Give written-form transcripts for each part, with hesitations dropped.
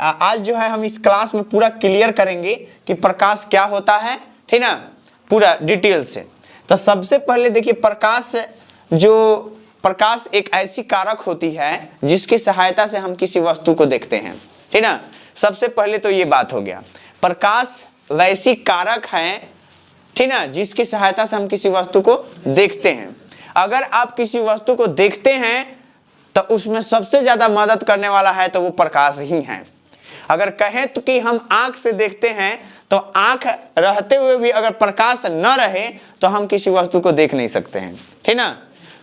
आज जो है हम इस क्लास में पूरा क्लियर करेंगे कि प्रकाश क्या होता है, ठीक ना, पूरा डिटेल से। तो सबसे पहले देखिए, प्रकाश एक ऐसी कारक होती है जिसकी सहायता से हम किसी वस्तु को देखते हैं, ठीक ना। सबसे पहले तो ये बात हो गया, प्रकाश वैसी कारक है, ठीक ना, जिसकी सहायता से हम किसी वस्तु को देखते हैं। अगर आप किसी वस्तु को देखते हैं तो उसमें सबसे ज्यादा मदद करने वाला है तो वो प्रकाश ही है। अगर कहें तो कि हम आंख से देखते हैं तो आंख रहते हुए भी अगर प्रकाश न रहे तो हम किसी वस्तु को देख नहीं सकते हैं, ठीक ना।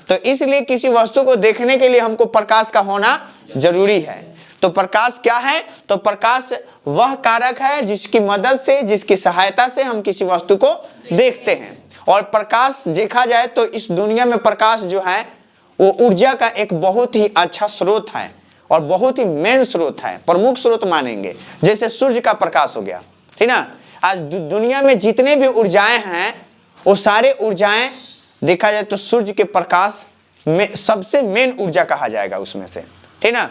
तो इसलिए किसी वस्तु को देखने के लिए हमको प्रकाश का होना जरूरी है। तो प्रकाश क्या है? तो प्रकाश वह कारक है जिसकी मदद से, जिसकी सहायता से हम किसी वस्तु को देखते हैं। और प्रकाश देखा जाए तो इस दुनिया में प्रकाश जो है वो ऊर्जा का एक बहुत ही अच्छा स्रोत है और बहुत ही मेन स्रोत है, प्रमुख स्रोत मानेंगे। जैसे सूर्य का प्रकाश हो गया, ठीक ना। आज दुनिया में जितने भी ऊर्जाएं हैं वो सारे ऊर्जाएं देखा जाए तो सूर्य के प्रकाश में सबसे मेन ऊर्जा कहा जाएगा उसमें से, ठीक ना।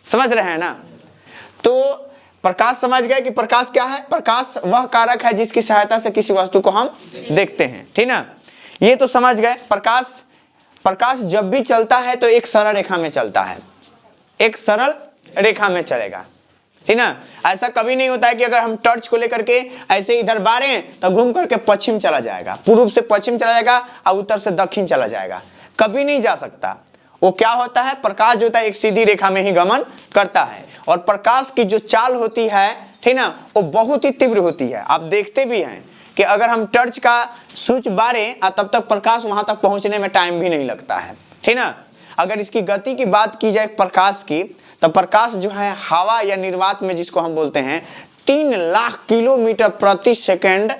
समझ रहे हैं ना। तो प्रकाश समझ गए कि प्रकाश क्या है? प्रकाश वह कारक है जिसकी सहायता से किसी वस्तु को हम देखते हैं, ठीक ना। ये तो समझ गए। प्रकाश जब भी चलता है तो एक सरल रेखा में चलता है, एक सरल रेखा में चलेगा, ठीक ना। ऐसा कभी नहीं होता है कि अगर हम टॉर्च को लेकर के ऐसे इधर बारें तो घूम करके पश्चिम चला जाएगा, पूर्व से पश्चिम चला जाएगा और उत्तर से दक्षिण चला जाएगा, कभी नहीं जा सकता। वो क्या होता है? प्रकाश जो होता है एक सीधी रेखा में ही गमन करता है। और प्रकाश की जो चाल होती है, ठीक ना, वो बहुत ही तीव्र होती है। आप देखते भी हैं कि अगर हम टॉर्च का स्विच बारें तब तक प्रकाश वहां तक पहुंचने में टाइम भी नहीं लगता है, ठीक ना। अगर इसकी गति की बात की जाए प्रकाश की, तो प्रकाश जो है हवा या निर्वात में जिसको हम बोलते हैं 3 लाख किलोमीटर प्रति सेकंड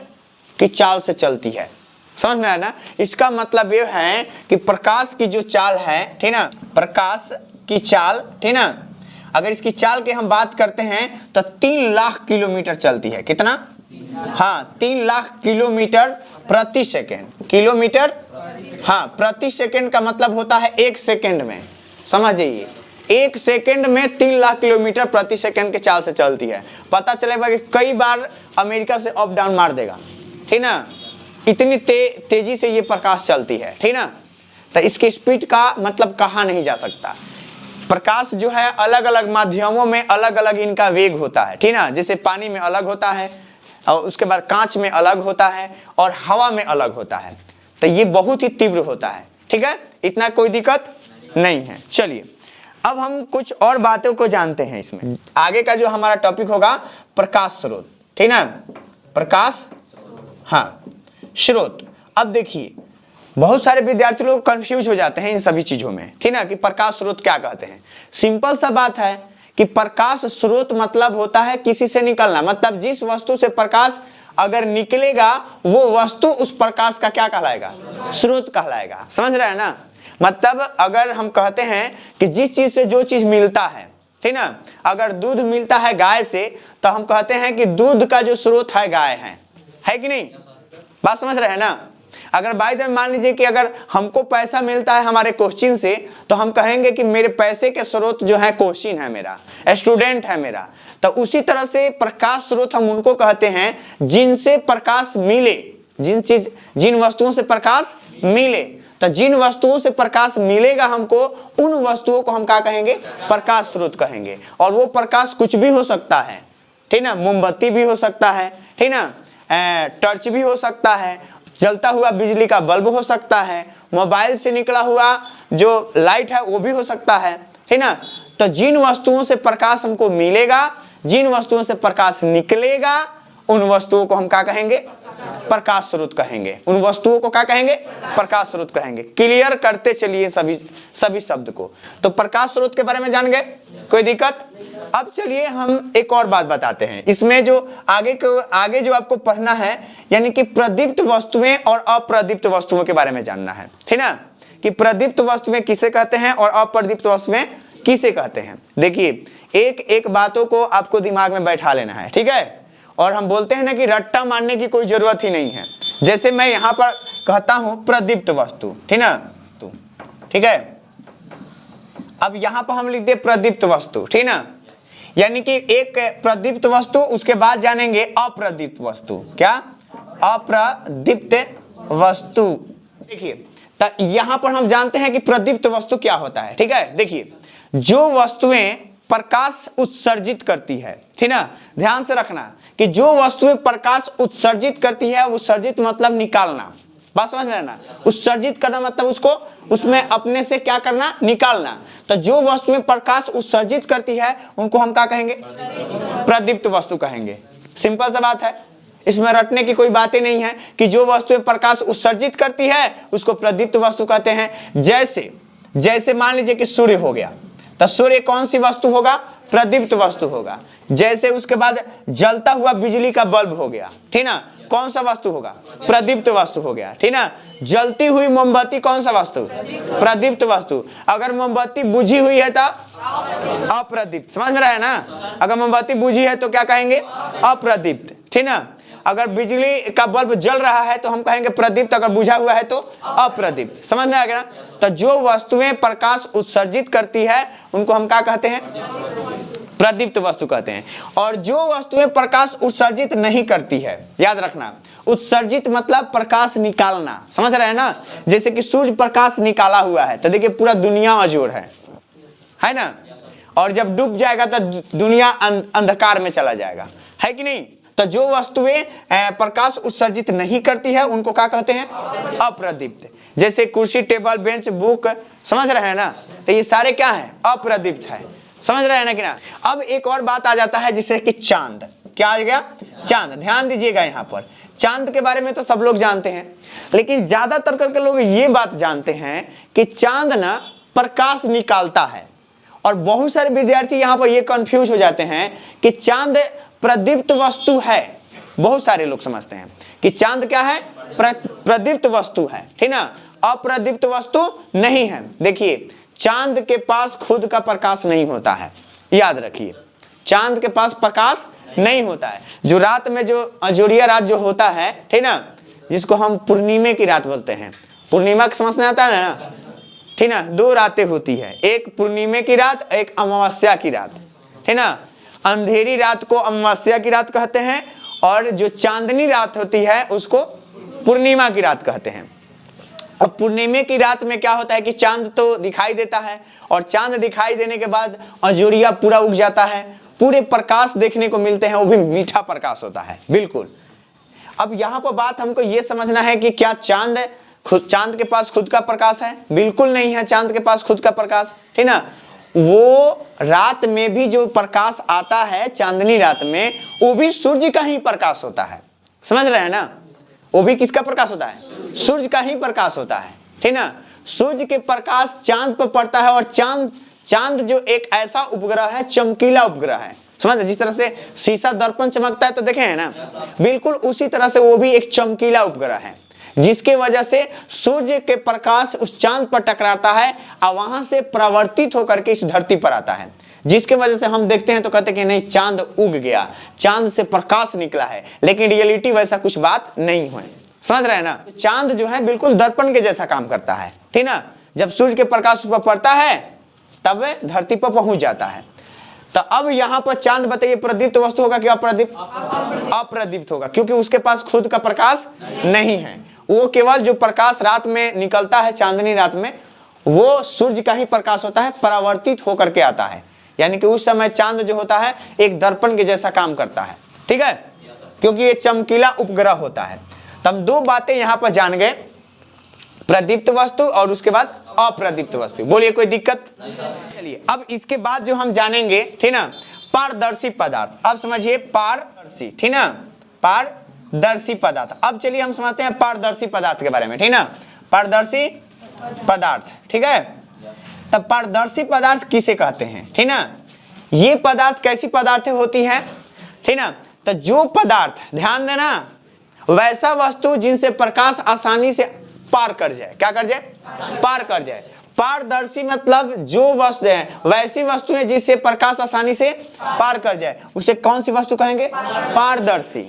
की चाल से चलती है। समझ में आया ना। इसका मतलब ये है कि प्रकाश की जो चाल है, ठीक ना, प्रकाश की चाल, ठीक ना, अगर इसकी चाल की हम बात करते हैं तो 3 लाख किलोमीटर चलती है। कितना? हाँ, 3 लाख किलोमीटर प्रति सेकंड। किलोमीटर, हाँ, प्रति सेकंड का मतलब होता है 1 सेकंड में। समझ जाइए, 1 सेकंड में 3 लाख किलोमीटर प्रति सेकंड के चाल से चलती है। पता चलेगा कि कई बार अमेरिका से अप डाउन मार देगा, ठीक ना, इतनी तेजी से ये प्रकाश चलती है, ठीक ना। तो इसकी स्पीड का मतलब कहा नहीं जा सकता। प्रकाश जो है अलग अलग माध्यमों में अलग अलग इनका वेग होता है, ठीक ना। जैसे पानी में अलग होता है और उसके बाद कांच में अलग होता है और हवा में अलग होता है। तो ये बहुत ही तीव्र होता है, ठीक है, इतना कोई दिक्कत नहीं है। चलिए अब हम कुछ और बातों को जानते हैं। इसमें आगे का जो हमारा टॉपिक होगा प्रकाश स्रोत, ठीक ना, प्रकाश, हाँ, स्रोत। अब देखिए बहुत सारे विद्यार्थी लोग कंफ्यूज हो जाते हैं इन सभी चीजों में, ठीक ना, कि प्रकाश स्रोत क्या कहते हैं। सिंपल सा बात है कि प्रकाश स्रोत मतलब होता है किसी से निकलना, मतलब जिस वस्तु से प्रकाश अगर निकलेगा वो वस्तु उस प्रकाश का क्या कहलाएगा? स्रोत कहलाएगा। समझ रहे हैं ना। मतलब अगर हम कहते हैं कि जिस चीज से जो चीज मिलता है, ठीक ना, अगर दूध मिलता है गाय से तो हम कहते हैं कि दूध का जो स्रोत है गाय है कि नहीं? बात समझ रहे हैं ना। अगर बाय द वे मान लीजिए कि अगर हमको पैसा मिलता है हमारे कोचिंग से तो हम कहेंगे कि मेरे पैसे के स्रोत जो है कोचिंग है, मेरा स्टूडेंट है मेरा। तो उसी तरह से प्रकाश स्रोत हम उनको कहते हैं जिनसे प्रकाश मिले, जिन वस्तुओं से प्रकाश मिले। तो जिन वस्तुओं से प्रकाश मिलेगा हमको, उन वस्तुओं को हम क्या कहेंगे? प्रकाश स्रोत कहेंगे। और वो प्रकाश कुछ भी हो सकता है, ठीक ना, मोमबत्ती भी हो सकता है, ठीक ना, टॉर्च भी हो सकता है, जलता हुआ बिजली का बल्ब हो सकता है, मोबाइल से निकला हुआ जो लाइट है वो भी हो सकता है, ठीक ना। तो जिन वस्तुओं से प्रकाश हमको मिलेगा, जिन वस्तुओं से प्रकाश निकलेगा, उन वस्तुओं को हम क्या कहेंगे? प्रकाश स्रोत कहेंगे। उन वस्तुओं को क्या कहेंगे? प्रकाश स्रोत कहेंगे। क्लियर करते चलिए सभी शब्द को। तो प्रकाश स्रोत के बारे में जान गए, कोई दिक्कत? अब चलिए हम एक और बात बताते हैं। इसमें जो आगे जो आपको पढ़ना है, यानी कि प्रदीप्त वस्तुएं और अप्रदीप्त वस्तुओं के बारे में जानना है, ठीक ना, कि प्रदीप्त वस्तुएं किसे कहते हैं और अप्रदीप्त वस्तुएं किसे कहते हैं। देखिए एक एक बातों को आपको दिमाग में बैठा लेना है, ठीक है। और हम बोलते हैं ना कि रट्टा मारने की कोई जरूरत ही नहीं है। जैसे मैं यहां पर कहता हूं प्रदीप्त वस्तु, ठीक ना, ठीक है। अब यहां पर हम लिख दे प्रदीप्त वस्तु, ठीक ना। यानी कि एक प्रदीप्त वस्तु, उसके बाद जानेंगे अप्रदीप्त वस्तु। क्या? अप्रदीप्त वस्तु। देखिए, तो यहां पर हम जानते हैं कि प्रदीप्त वस्तु क्या होता है। ठीक है, देखिए, जो वस्तुएं प्रकाश उत्सर्जित करती है, ठीक ना, ध्यान से रखना कि जो वस्तुएं प्रकाश उत्सर्जित करती है, उत्सर्जित मतलब निकालना, बात समझ रहे ना, उत्सर्जित करना मतलब उसको उसमें अपने से क्या करना, निकालना। तो जो वस्तुएं प्रकाश उत्सर्जित करती है उनको हम क्या कहेंगे? प्रदीप्त वस्तु कहेंगे। सिंपल सा बात है, इसमें रटने की कोई बात ही नहीं है कि जो वस्तुएं प्रकाश उत्सर्जित करती है उसको प्रदीप्त वस्तु कहते हैं। जैसे मान लीजिए कि सूर्य हो गया, तो सूर्य कौन सी वस्तु होगा? प्रदीप्त वस्तु होगा। जैसे उसके बाद जलता हुआ बिजली का बल्ब हो गया, ठीक ना, कौन सा वस्तु होगा? प्रदीप्त वस्तु हो गया, ठीक ना। जलती हुई मोमबत्ती कौन सा वस्तु? प्रदीप्त वस्तु। अगर मोमबत्ती बुझी हुई है तो अप्रदीप्त। समझ रहे हैं ना? अगर मोमबत्ती बुझी है तो क्या कहेंगे? अप्रदीप्त, ठीक ना। अगर बिजली का बल्ब जल रहा है तो हम कहेंगे प्रदीप्त, अगर बुझा हुआ है तो अप्रदीप्त। समझ में आ गया ना? तो जो वस्तुएं प्रकाश उत्सर्जित करती है उनको हम क्या कहते हैं? प्रदीप्त वस्तु कहते हैं। और जो वस्तुएं प्रकाश उत्सर्जित नहीं करती है, याद रखना, उत्सर्जित मतलब प्रकाश निकालना। समझ रहे हैं ना? जैसे कि सूर्य प्रकाश निकाला हुआ है तो देखिए पूरा दुनिया अजोर है ना, और जब डूब जाएगा तो दुनिया अंधकार में चला जाएगा, है कि नहीं? तो जो वस्तुएं प्रकाश उत्सर्जित नहीं करती है उनको क्या कहते हैं? अप्रदीप्त। जैसे कुर्सी, टेबल, बेंच, बुक, समझ रहे हैं ना, तो ये सारे क्या है? अप्रदीप्त है। समझ रहे हैं ना कि ना? अब एक और बात आ जाता है जिससे कि चांद। क्या आ गया? चांद। ध्यान दीजिएगा, यहाँ पर चांद के बारे में तो सब लोग जानते हैं, लेकिन ज्यादातर करके लोग ये बात जानते हैं कि चांद ना प्रकाश निकालता है। और बहुत सारे विद्यार्थी यहाँ पर ये कंफ्यूज हो जाते हैं कि चांद प्रदीप्त वस्तु है। बहुत सारे लोग समझते हैं कि चांद क्या है? प्रदीप्त वस्तु है, ठीक ना, अप्रदीप्त वस्तु नहीं है। देखिए, चांद के पास खुद का प्रकाश नहीं होता है, याद रखिए, चांद के पास प्रकाश नहीं होता है। जो रात में जो अजोरिया रात जो होता है, ठीक ना, जिसको हम पूर्णिमा की रात बोलते हैं, पूर्णिमा का समझ में आता है ना, ठीक ना, दो रातें होती है, एक पूर्णिमा की रात, एक अमावस्या की रात, ठीक ना। अंधेरी रात को अमावस्या की रात कहते हैं और जो चांदनी रात होती है उसको पूर्णिमा की रात कहते हैं। अब पूर्णिमा की रात में क्या होता है कि चांद तो दिखाई देता है, और चांद दिखाई देने के बाद अजोरिया पूरा उग जाता है, पूरे प्रकाश देखने को मिलते हैं, वो भी मीठा प्रकाश होता है, बिल्कुल। अब यहाँ पर बात हमको ये समझना है कि क्या चांद के पास खुद का प्रकाश है? बिल्कुल नहीं है चांद के पास खुद का प्रकाश, ठीक ना। वो रात में भी जो प्रकाश आता है, चांदनी रात में, वो भी सूर्य का ही प्रकाश होता है। समझ रहे हैं ना? वो भी किसका प्रकाश होता है? सूर्य का ही प्रकाश होता है, ठीक ना। सूर्य के प्रकाश चांद पर पड़ता है, और चांद जो एक ऐसा उपग्रह है, चमकीला उपग्रह है। समझ, जिस तरह से शीशा दर्पण चमकता है तो देखे हैं ना, बिल्कुल उसी तरह से वो भी एक चमकीला उपग्रह है, जिसके वजह से सूर्य के प्रकाश उस चांद पर टकराता है और वहां से प्रवर्तित होकर के इस धरती पर आता है, जिसके वजह से हम देखते हैं तो कहते हैं कि नहीं, चांद उग गया, चांद से प्रकाश निकला है। लेकिन रियलिटी वैसा कुछ बात नहीं है। समझ रहे हैं ना? चांद जो है बिल्कुल दर्पण के जैसा काम करता है, ठीक ना। जब सूर्य के प्रकाश उस पर पड़ता है तब धरती पर पहुंच जाता है। तो अब यहाँ पर चांद बताइए प्रदीप्त वस्तु होगा कि अप्रदीप्त? अप्रदीप्त होगा, क्योंकि उसके पास खुद का प्रकाश नहीं है। वो केवल जो प्रकाश रात में निकलता है, चांदनी रात में, वो सूर्य का ही प्रकाश होता है, परावर्तित होकर के आता है। यानी कि उस समय चांद जो होता है एक दर्पण के जैसा काम करता है, ठीक है, क्योंकि ये चमकीला उपग्रह होता है। तो हम दो बातें यहाँ पर जान गए, प्रदीप्त वस्तु और उसके बाद अप्रदीप्त वस्तु। बोलिए कोई दिक्कत? चलिए अब इसके बाद जो हम जानेंगे, ठीक ना, पारदर्शी पदार्थ। अब समझिए पारदर्शी, ठीक ना, पारदर्शी पदार्थ। अब चलिए हम समझते हैं पारदर्शी पदार्थ के बारे में, ठीक ना, पारदर्शी पदार्थ, ठीक है। तब पारदर्शी पदार्थ किसे कहते हैं, ठीक ना। ये पदार्थ कैसी पदार्थ होती है, ठीक ना। तो जो पदार्थ, ध्यान देना, वैसा वस्तु जिनसे प्रकाश आसानी से पार कर जाए, क्या कर जाए? पार कर जाए। पारदर्शी मतलब जो वस्तु है, वैसी वस्तु है जिससे प्रकाश आसानी से पार कर जाए, उसे कौन सी वस्तु कहेंगे? पारदर्शी।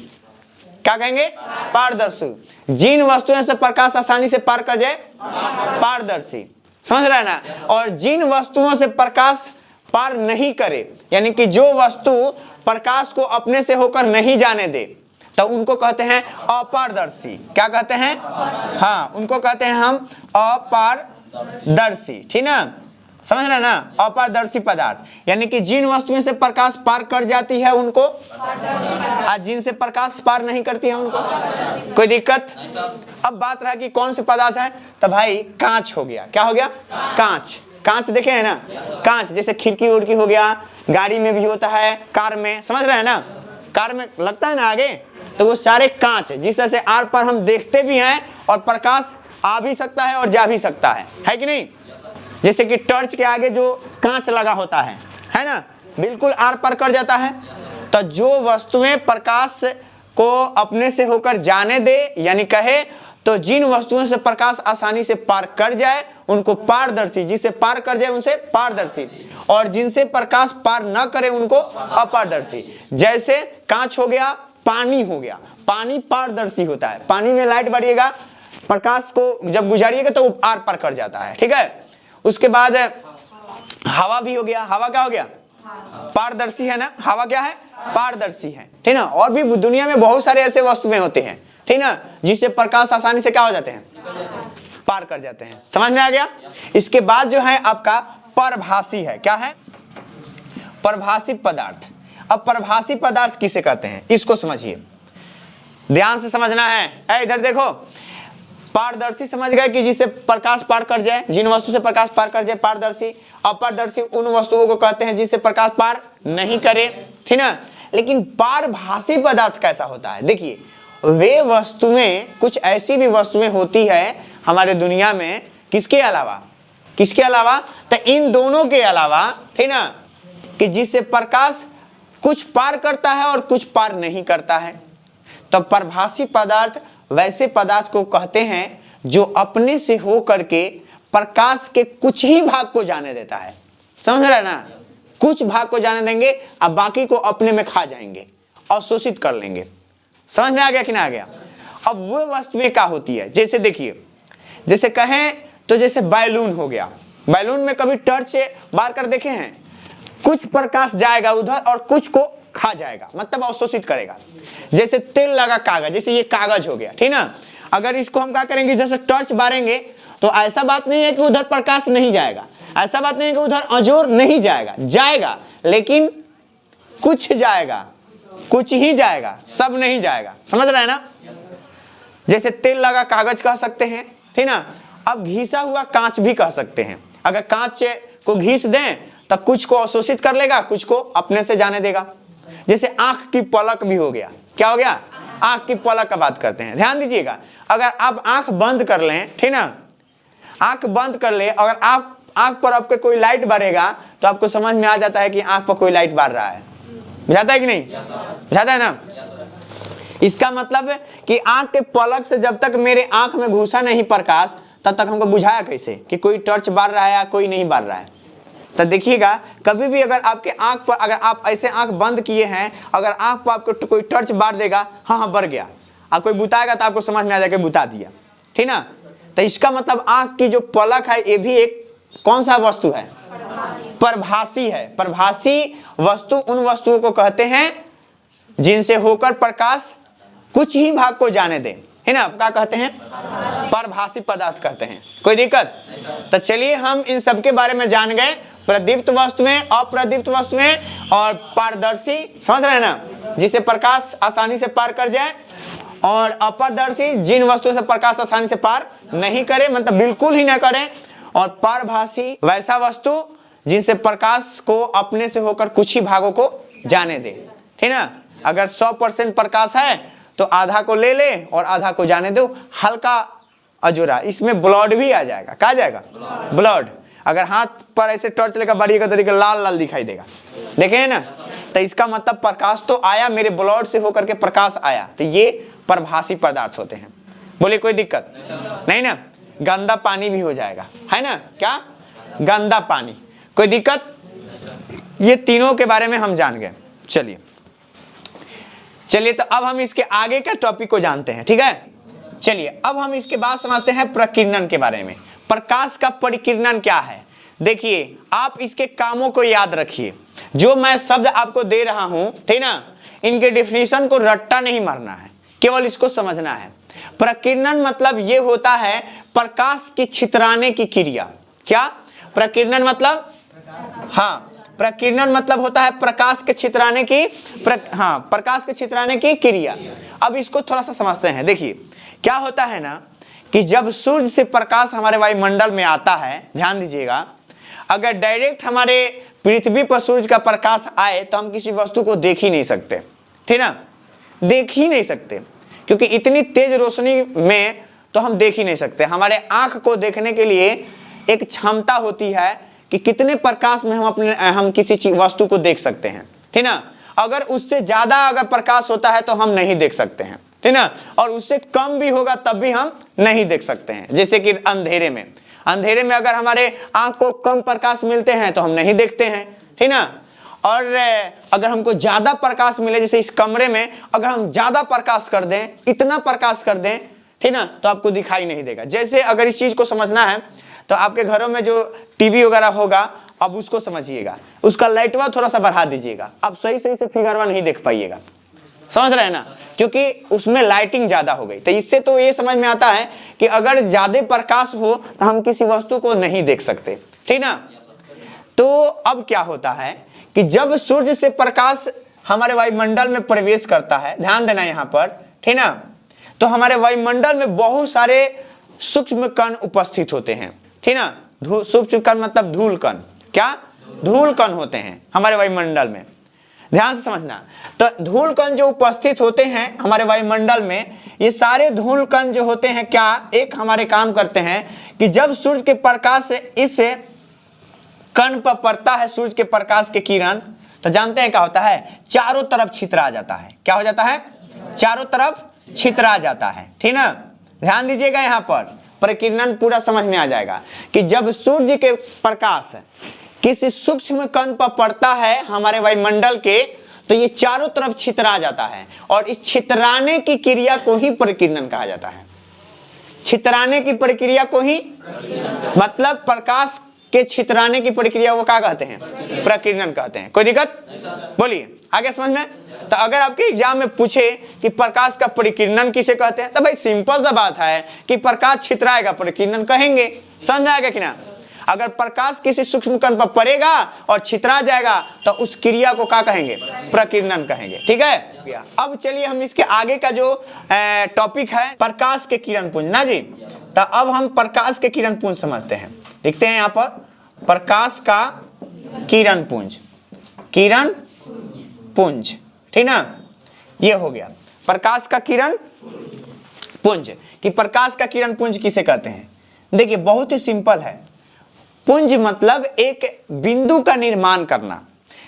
क्या कहेंगे? पारदर्शी। जिन वस्तुओं से प्रकाश आसानी से पार कर जाए, पारदर्शी। समझ रहे हैं ना? और जिन वस्तुओं से प्रकाश पार नहीं करे, यानी कि जो वस्तु प्रकाश को अपने से होकर नहीं जाने दे, तो उनको कहते हैं अपारदर्शी। क्या कहते हैं? हाँ, उनको कहते हैं हम अपारदर्शी। ठीक ना, समझ रहे ना? अपारदर्शी पदार्थ, यानी कि जिन वस्तुओं से प्रकाश पार कर जाती है उनको, और जिनसे प्रकाश पार नहीं करती है उनको। कोई दिक्कत? अब बात रहा कि कौन से पदार्थ है, तो भाई कांच हो गया। क्या हो गया? कांच। कांच देखे है ना? कांच जैसे खिड़की उड़की हो गया, गाड़ी में भी होता है, कार में, समझ रहे हैं ना? कार में लगता है ना आगे, तो वो सारे कांच जिस तरह से आर पर हम देखते भी हैं और प्रकाश आ भी सकता है और जा भी सकता है कि नहीं? जैसे कि टॉर्च के आगे जो कांच लगा होता है ना, बिल्कुल आर पार कर जाता है। तो जो वस्तुएं प्रकाश को अपने से होकर जाने दे, यानी कहे तो जिन वस्तुओं से प्रकाश आसानी से पार कर जाए उनको पारदर्शी, जिसे पार कर जाए उनसे पारदर्शी, और जिनसे प्रकाश पार न करे उनको अपारदर्शी। जैसे कांच हो गया, पानी हो गया। पानी पारदर्शी होता है, पानी में लाइट बढ़िएगा, प्रकाश को जब गुजारिएगा तो वो आर पार कर जाता है। ठीक है, उसके बाद हवा भी हो गया। हवा क्या हो गया? पारदर्शी है ना? हवा क्या है? पारदर्शी है। ठीक ना, और भी दुनिया में बहुत सारे ऐसे वस्तुएं होते हैं, ठीक ना, जिससे प्रकाश आसानी से क्या हो जाते हैं? पार कर जाते हैं। समझ में आ गया? इसके बाद जो है आपका परभाषी है। क्या है? परभाषी पदार्थ। अब परभाषी पदार्थ किसे कहते हैं इसको समझिए, ध्यान से समझना है। इधर देखो, पारदर्शी समझ गए कि जिससे प्रकाश पार कर जाए, जिन वस्तु से प्रकाश पार कर जाए पारदर्शी। अपारदर्शी उन वस्तुओं को कहते हैं जिससे प्रकाश पार नहीं करे, ठीक ना। लेकिन पारभाषी पदार्थ कैसा होता है? देखिए, वे वस्तुएं, कुछ ऐसी भी वस्तुएं होती है हमारे दुनिया में, किसके अलावा? किसके अलावा? तो इन दोनों के अलावा, ठीक ना, कि जिससे प्रकाश कुछ पार करता है और कुछ पार नहीं करता है। तो परभाषी पदार्थ वैसे पदार्थ को कहते हैं जो अपने से हो करके प्रकाश के कुछ ही भाग को जाने देता है। समझ रहे ना? कुछ भाग को जाने देंगे, अब बाकी को अपने में खा जाएंगे, अवशोषित कर लेंगे। समझ में आ गया कि ना आ गया? अब वो वस्तुएं क्या होती है? जैसे देखिए, जैसे कहें तो जैसे बैलून हो गया। बैलून में कभी टर्च से बाहर कर देखे हैं? कुछ प्रकाश जाएगा उधर और कुछ को खा जाएगा, मतलब अवशोषित करेगा। जैसे तेल लगा कागज, जैसे ये कागज हो गया, ठीक ना। अगर इसको हम क्या करेंगे, जैसे टर्च बारेंगे, तो ऐसा बात नहीं है कि उधर प्रकाश नहीं जाएगा, ऐसा बात नहीं है कि उधर अजोर नहीं जाएगा, जाएगा, लेकिन कुछ जाएगा, कुछ ही जाएगा, सब नहीं जाएगा। समझ रहे हैं ना? जैसे तेल लगा कागज कह सकते हैं, ठीक ना। अब घिसा हुआ कांच भी कह सकते हैं। अगर कांच को घिस दें तो कुछ को अवशोषित कर लेगा, कुछ को अपने से जाने देगा। जैसे आंख की पलक भी हो गया। क्या हो गया? आंख की पलक का बात करते हैं, ध्यान दीजिएगा। अगर आप आंख बंद कर लें, ठीक ना, आंख बंद कर ले, अगर आप आंख पर आपके कोई लाइट बारेगा तो आपको समझ में आ जाता है कि आंख पर कोई लाइट बार रहा है। बुझाता है कि नहीं? बुझाता है ना? इसका मतलब है कि आंख के पलक से जब तक मेरे आंख में घुसा नहीं प्रकाश, तब तक हमको बुझाया कैसे कि कोई टर्च बार रहा है या कोई नहीं बार रहा है। तो देखिएगा, कभी भी अगर आपके आंख पर, अगर आप ऐसे आंख बंद किए हैं, अगर आंख पर आपको कोई टर्च बार देगा, हाँ बढ़ गया, और कोई बुताएगा तो आपको समझ में आ जाएगा बुता दिया, ठीक ना। तो इसका मतलब आंख की जो पलक है ये भी एक कौन सा वस्तु है? परभाषी है। परभाषी वस्तु उन वस्तुओं को कहते हैं जिनसे होकर प्रकाश कुछ ही भाग को जाने दे, है ना। क्या कहते हैं? परभाषी पदार्थ कहते हैं। कोई दिक्कत? तो चलिए हम इन सब के बारे में जान गए, प्रदीप्त वस्तुएं, अप्रदीप्त वस्तुएं और पारदर्शी, समझ रहे हैं ना, जिसे प्रकाश आसानी से पार कर जाए, और अपारदर्शी जिन वस्तुओं से प्रकाश आसानी से पार नहीं करे, मतलब बिल्कुल ही ना करे, और पारभाषी वैसा वस्तु जिनसे प्रकाश को अपने से होकर कुछ ही भागों को जाने दे, ठीक ना। अगर 100% प्रकाश है तो आधा को ले ले और आधा को जाने दो, हल्का अजूरा, इसमें ब्लड भी आ जाएगा। क्या आ जाएगा? ब्लड। अगर हाथ पर ऐसे टॉर्च लेकर बढ़िएगा तो देखिए लाल लाल दिखाई देगा, देखे ना। तो इसका मतलब प्रकाश तो आया, मेरे ब्लड से होकर के प्रकाश आया। तो ये परभाषी पदार्थ होते हैं। बोले कोई दिक्कत नहीं ना? गंदा पानी भी हो जाएगा, है ना। क्या? गंदा पानी। कोई दिक्कत? ये तीनों के बारे में हम जान गए। चलिए तो अब हम इसके आगे के टॉपिक को जानते हैं, ठीक है। चलिए अब हम इसके बाद समझते हैं प्रकीर्णन के बारे में। प्रकाश का परिकीर्णन क्या है? देखिए आप इसके कामों को याद रखिए, जो मैं शब्द आपको दे रहा हूं, ठीक ना, इनके डिफिनीशन को रट्टा नहीं मारना है, केवल इसको समझना है। प्रकीर्णन मतलब ये होता है प्रकाश की छितराने की क्रिया। क्या प्रकीर्णन मतलब? हाँ, प्रकीर्णन मतलब होता है प्रकाश के छितराने की प्रकाश के छितराने की क्रिया। अब इसको थोड़ा सा समझते हैं। देखिए क्या होता है ना कि जब सूर्य से प्रकाश हमारे वायुमंडल में आता है, ध्यान दीजिएगा, अगर डायरेक्ट हमारे पृथ्वी पर सूर्य का प्रकाश आए तो हम किसी वस्तु को देख ही नहीं सकते, ठीक ना, देख ही नहीं सकते, क्योंकि इतनी तेज रोशनी में तो हम देख ही नहीं सकते। हमारे आंख को देखने के लिए एक क्षमता होती है कि कितने प्रकाश में हम किसी वस्तु को देख सकते हैं, ठीक ना। अगर उससे ज्यादा अगर प्रकाश होता है तो हम नहीं देख सकते हैं, ठीक ना, और उससे कम भी होगा तब भी हम नहीं देख सकते हैं। जैसे कि अंधेरे में अगर हमारे आंख को कम प्रकाश मिलते हैं तो हम नहीं देखते हैं, ठीक ना। और अगर हमको ज्यादा प्रकाश मिले, जैसे इस कमरे में अगर हम ज्यादा प्रकाश कर दें, इतना प्रकाश कर दें, ठीक ना, तो आपको दिखाई नहीं देगा। जैसे अगर इस चीज को समझना है तो आपके घरों में जो टीवी वगैरह होगा, अब उसको समझिएगा, उसका लाइटवा थोड़ा सा बढ़ा दीजिएगा, आप सही से फिगरवा नहीं देख पाइएगा, समझ रहे हैं ना, क्योंकि उसमें लाइटिंग ज्यादा हो गई। तो इससे तो ये समझ में आता है कि अगर ज्यादा प्रकाश हो तो हम किसी वस्तु को नहीं देख सकते, ठीक ना। तो अब क्या होता है कि जब सूर्य से प्रकाश हमारे वायुमंडल में प्रवेश करता है, ध्यान देना यहाँ पर, ठीक ना, तो हमारे वायुमंडल में बहुत सारे सूक्ष्म कण उपस्थित होते हैं, ठीक ना। सूक्ष्म कण मतलब धूल कण। क्या? धूल कण होते हैं हमारे वायुमंडल में, ध्यान से समझना। तो धूल कण जो उपस्थित होते हैं हमारे वायुमंडल में, ये सारे धूल कण जो होते हैं, क्या एक हमारे काम करते हैं कि जब सूर्य के प्रकाश से इस कण पर पड़ता है, सूर्य के प्रकाश के किरण, तो जानते हैं क्या होता है, चारों तरफ छितरा जाता है। क्या हो जाता है? चारों तरफ छितरा जाता है, ठीक ना। ध्यान दीजिएगा, यहाँ पर प्रकीर्णन पूरा समझ में आ जाएगा कि जब सूर्य के प्रकाश किसी सूक्ष्म कण पर पड़ता है हमारे वायुमंडल के, तो ये चारों तरफ छितरा जाता है, और इस छितराने की क्रिया को ही प्रकीर्णन कहा जाता है। छितराने की प्रक्रिया को ही, मतलब प्रकाश के छितराने की प्रक्रिया वो क्या कहते हैं? प्रकीर्णन कहते हैं। कोई दिक्कत? बोलिए, आगे समझ में। तो अगर आपके एग्जाम में पूछे कि प्रकाश का प्रकीर्णन किसे कहते हैं, तो भाई सिंपल सा बात है कि प्रकाश छितराएगा, प्रकीर्णन कहेंगे। समझ आएगा कि ना? अगर प्रकाश किसी सूक्ष्म कण पर पड़ेगा और छितरा जाएगा तो उस क्रिया को क्या कहेंगे? प्रकीर्णन कहेंगे, ठीक है। अब चलिए हम इसके आगे का जो टॉपिक है प्रकाश के किरण पुंज ना जी, तो अब हम प्रकाश के किरण पुंज समझते हैं। लिखते हैं यहाँ पर प्रकाश का किरण पुंज, किरण पुंज, ठीक ना। ये हो गया प्रकाश का किरण पुंज। कि प्रकाश का किरण पुंज किसे कहते हैं? देखिए बहुत ही सिंपल है। पुंज मतलब एक बिंदु का निर्माण करना।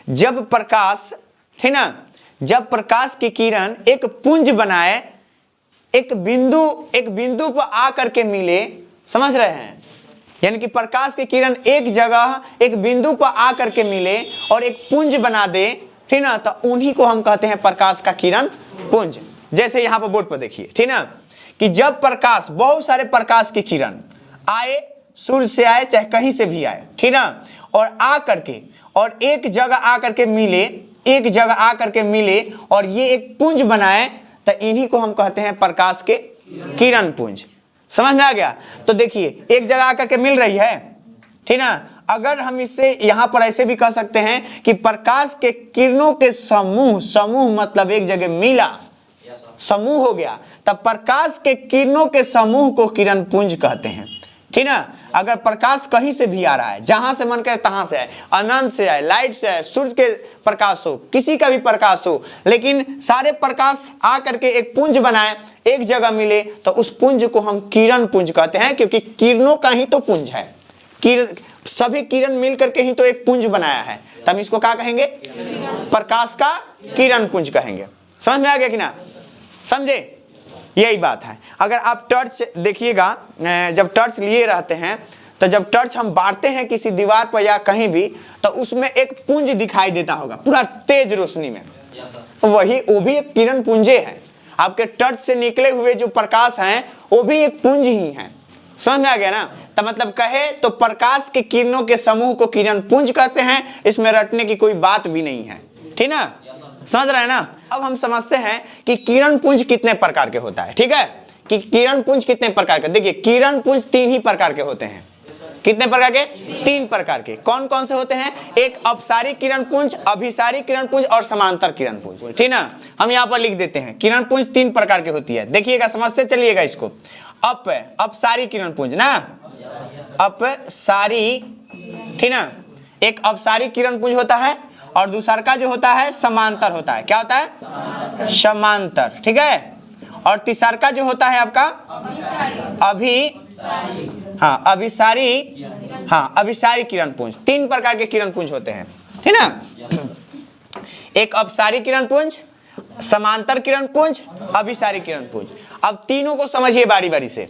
जब प्रकाश, ठीक ना, जब प्रकाश की किरण एक पुंज बनाए, एक बिंदु पर आकर के मिले, समझ रहे हैं, यानी कि प्रकाश की किरण एक जगह एक बिंदु पर आकर के मिले और एक पुंज बना दे, ठीक ना, तो उन्हीं को हम कहते हैं प्रकाश का किरण पुंज। जैसे यहाँ पर बोर्ड पर देखिए, ठीक ना, कि जब प्रकाश, बहुत सारे प्रकाश की किरण आए, सूर्य से आए चाहे कहीं से भी आए, ठीक ना, और आ करके और एक जगह आकर के मिले, एक जगह आकर के मिले और ये एक पुंज बनाए, तो इन्हीं को हम कहते हैं प्रकाश के किरण पुंज। समझ में आ गया? तो देखिए एक जगह आकर के मिल रही है, ठीक ना। अगर हम इससे यहां पर ऐसे भी कह सकते हैं कि प्रकाश के किरणों के समूह, समूह मतलब एक जगह मिला, समूह हो गया, तब प्रकाश के किरणों के समूह को किरण पुंज कहते हैं, ठीक ना। अगर प्रकाश कहीं से भी आ रहा है, जहां से मन करे तहां से आए, अनंत से आए, लाइट से आए, सूर्य के प्रकाश हो, किसी का भी प्रकाश हो, लेकिन सारे प्रकाश आ करके एक पुंज बनाए, एक जगह मिले, तो उस पुंज को हम किरण पुंज कहते हैं, क्योंकि किरणों का ही तो पुंज है। सभी किरण मिल करके ही तो एक पुंज बनाया है, तब इसको क्या कहेंगे? प्रकाश का किरण पुंज कहेंगे। समझ में आ गया कि ना? समझे? यही बात है। अगर आप टॉर्च देखिएगा, जब टॉर्च लिए रहते हैं, तो जब टॉर्च हम बांटते हैं किसी दीवार पर या कहीं भी, तो उसमें एक पुंज दिखाई देता होगा पूरा तेज रोशनी में, वो भी एक किरण पुंजे है। आपके टॉर्च से निकले हुए जो प्रकाश हैं वो भी एक पुंज ही है, समझ में आ गया ना। तो मतलब कहे तो प्रकाश के किरणों के समूह को किरण पुंज कहते हैं, इसमें रटने की कोई बात भी नहीं है, ठीक ना, समझ रहे हैं ना। अब हम समझते हैं कि किरण पुंज कितने प्रकार के होता है, ठीक है, कि किरण पुंज कितने प्रकार के। देखिए किरण पुंज 3 ही प्रकार के होते हैं। कितने प्रकार के? 3 प्रकार के। कौन कौन से होते हैं? एक अपसारी किरण पुंज, अभिसारी किरण पुंज और समांतर किरण पुंज, ठीक ना। हम यहाँ पर लिख देते हैं किरण पुंज 3 प्रकार की होती है। देखिएगा, समझते चलिएगा इसको। अपसारी किरण पुंज ना, अपसारी, ठीक ना, एक अपसारी किरण पुंज होता है और दूसरा का जो होता है समांतर होता है। क्या होता है? समांतर, ठीक है। और तीसरा का जो होता है आपका अभिसारी किरण पुंज। 3 प्रकार के किरण पुंज होते हैं, ठीक ना। एक अपसारी किरण पुंज, समांतर किरण पुंज, अभिसारी किरण पुंज। अब तीनों को समझिए बारी बारी से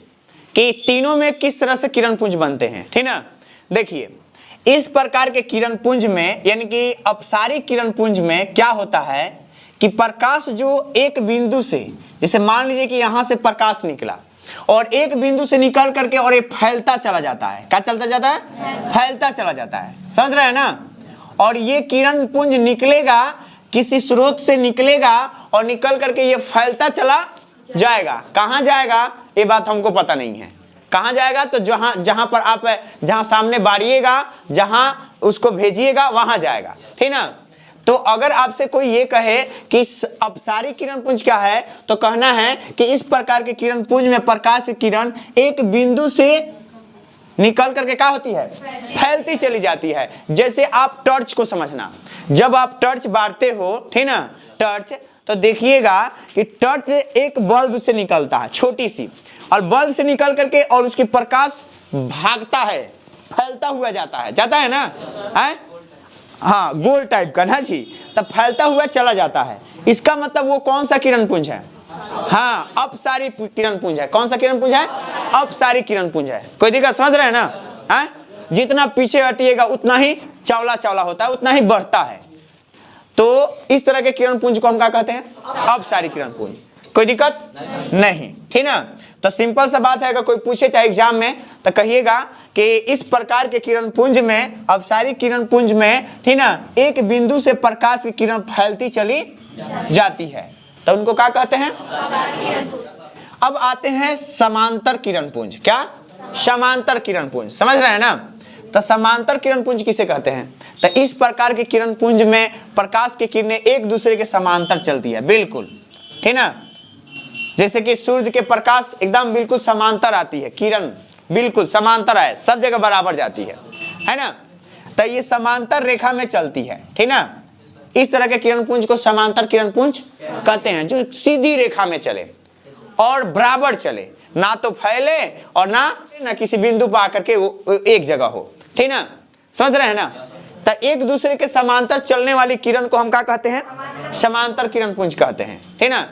कि तीनों में किस तरह से किरण पुंज बनते हैं, ठीक ना। देखिए इस प्रकार के किरण पुंज में, यानी कि अपसारी किरण पुंज में क्या होता है कि प्रकाश जो एक बिंदु से, जैसे मान लीजिए कि यहां से प्रकाश निकला और एक बिंदु से निकल करके और ये फैलता चला जाता है। क्या चलता जाता है? फैलता चला जाता है, समझ रहे हैं ना। और ये किरण पुंज निकलेगा, किसी स्रोत से निकलेगा और निकल करके ये फैलता चला जाएगा। कहां जाएगा ये बात हमको पता नहीं है। कहां जाएगा? तो जहां पर आप, जहां सामने बाड़िएगा, जहां उसको भेजिएगा वहां जाएगा, ठीक ना। तो अगर आपसे कोई ये कहे कि अपसारी किरण पुंज क्या है, तो कहना है कि इस प्रकार के किरण पुंज में प्रकाश की किरण एक बिंदु से निकल करके क्या होती है? फैलती चली जाती है। जैसे आप टॉर्च को समझना, जब आप टॉर्च बारते हो, ठीक ना, टॉर्च, तो देखिएगा कि टॉर्च एक बल्ब से निकलता है, छोटी सी, और बल्ब से निकल करके और उसकी प्रकाश भागता है, फैलता हुआ जाता है ना, है? हाँ, गोल टाइप का ना जी, तब फैलता हुआ चला जाता है। इसका मतलब वो कौन सा किरण पुंज है? हाँ, अपसारी किरण पुंज है। कौन सा किरण पुंज है? अपसारी किरण पुंज है। कोई दिक्कत? समझ रहे हैं ना? है? जितना पीछे हटिएगा उतना ही चौला चौला होता है, उतना ही बढ़ता है। तो इस तरह के किरण पुंज को हम क्या कहते हैं? अपसारी किरण पुंज। कोई दिक्कत नहीं, ठीक ना। तो सिंपल सा बात है, अगर कोई पूछे चाहे एग्जाम में, तो कहिएगा कि इस प्रकार के किरण पुंज में, अपसारी किरण पुंज में, ठीक ना, एक बिंदु से प्रकाश की किरण फैलती चली जाती है, तो उनको क्या कहते हैं? अब आते हैं समांतर किरण पुंज। क्या? समांतर किरण पुंज। समझ रहे हैं ना। तो समांतर किरण पुंज किसे कहते हैं? तो इस प्रकार के किरण पुंज में प्रकाश की किरणें एक दूसरे के समांतर चलती है, बिल्कुल, ठीक ना। जैसे कि सूर्य के प्रकाश एकदम बिल्कुल समांतर आती है, किरण बिल्कुल समांतर है, सब जगह बराबर जाती है ना। तो ये समांतर रेखा में चलती है, ठीक ना। इस तरह के किरण पुंज को समांतर किरण पुंज कहते हैं, जो सीधी रेखा में चले और बराबर चले, ना तो फैले और ना किसी बिंदु पर आकर के वो एक जगह हो, ठीक ना। समझ रहे हैं ना। तो एक दूसरे के समांतर चलने वाली किरण को हम क्या कहते हैं? समांतर किरण पुंज कहते हैं, ठीक ना।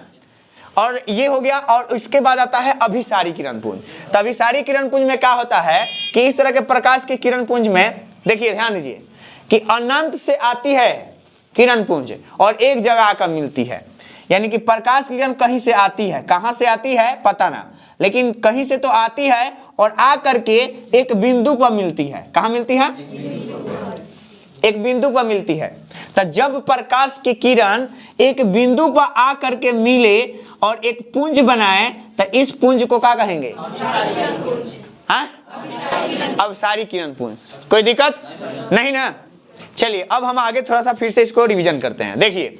और ये हो गया। और इसके बाद आता है अभिसारी किरण पुंज। तो अभिसारी किरण पुंज में क्या होता है कि इस तरह के प्रकाश की किरण पुंज में, देखिए ध्यान दीजिए कि अनंत से आती है किरण पुंज और एक जगह आकर मिलती है। यानी कि प्रकाश की किरण कहीं से आती है, कहां से आती है पता ना, लेकिन कहीं से तो आती है और आकर के एक बिंदु पर मिलती है। कहां मिलती है? एक बिंदु पर मिलती है। तो जब प्रकाश की किरण एक बिंदु पर आकर के मिले और एक पुंज बनाए, तो इस पुंज को क्या कहेंगे? हाँ, अभिसारी किरण पुंज। कोई दिक्कत नहीं ना। चलिए अब हम आगे थोड़ा सा फिर से इसको रिवीजन करते हैं। देखिए,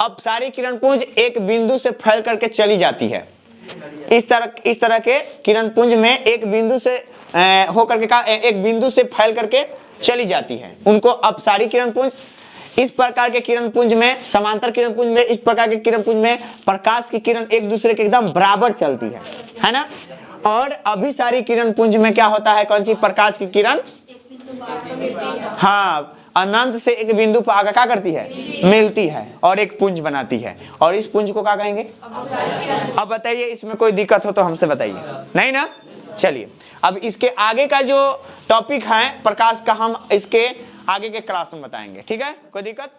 अपसारी किरण पुंज एक बिंदु से फैल करके चली जाती है। इस तरह के किरण पुंज में एक बिंदु से होकर के एक बिंदु से फैल करके चली जाती है, उनको अपसारी किरण पुंज। इस प्रकार के किरण पुंज में, समांतर किरण पुंज में, इस प्रकार के किरण पुंज में प्रकाश की किरण एक दूसरे के एकदम बराबर चलती है ना। और अभिसारी किरण पुंज में क्या होता है? कौन सी? प्रकाश की किरण हाँ, अनंत से एक बिंदु पर आकर क्या करती है? मिलती है और एक पुंज बनाती है। और इस पुंज को क्या कहेंगे? अब बताइए, इसमें कोई दिक्कत हो तो हमसे बताइए। नहीं ना। चलिए अब इसके आगे का जो टॉपिक है प्रकाश का, हम इसके आगे के क्लास में बताएंगे, ठीक है। कोई दिक्कत?